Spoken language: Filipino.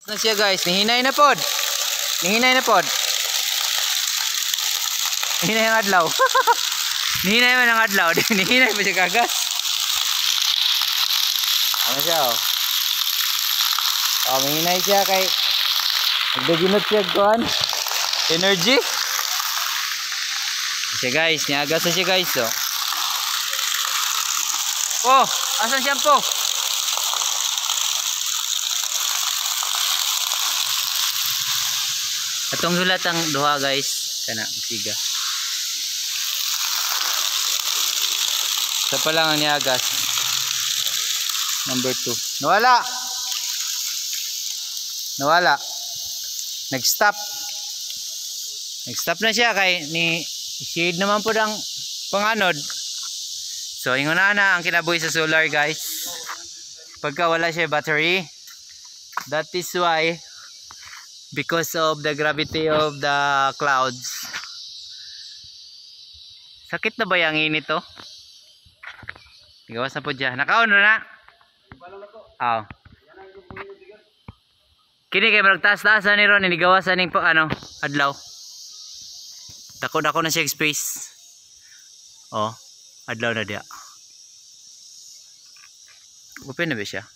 Na siya guys, nihinay na pod. Nihinay na pod. Nihinay ang adlaw. Nihinay man ang adlaw. Nihinay pa siya kagas. Ano siya oh. Oh, nihinay siya kay nagdaginot siya kuan. Energy. Siya guys, niagas na siya guys oh. Oh, asan shampoo? Atong hulat ang duha guys kana siga. Sa pa lang ang niagas. Number 2. Nawala. Nawala. Nag-stop. Nag-stop na siya kay ni shade naman po ang panganod. So ingon na ang kinabuhi sa solar guys. Pagka wala siya battery, that is why because of the gravity of the clouds. Sakit na ba yung init to? Gawas na po dyan. Naka-on na. Oo. Kini kayo magtaas-taasan ni Ron. Inigawasan ng ano, adlaw. Dako-dako na siya space. Oh, adlaw na dia. Open na ba siya?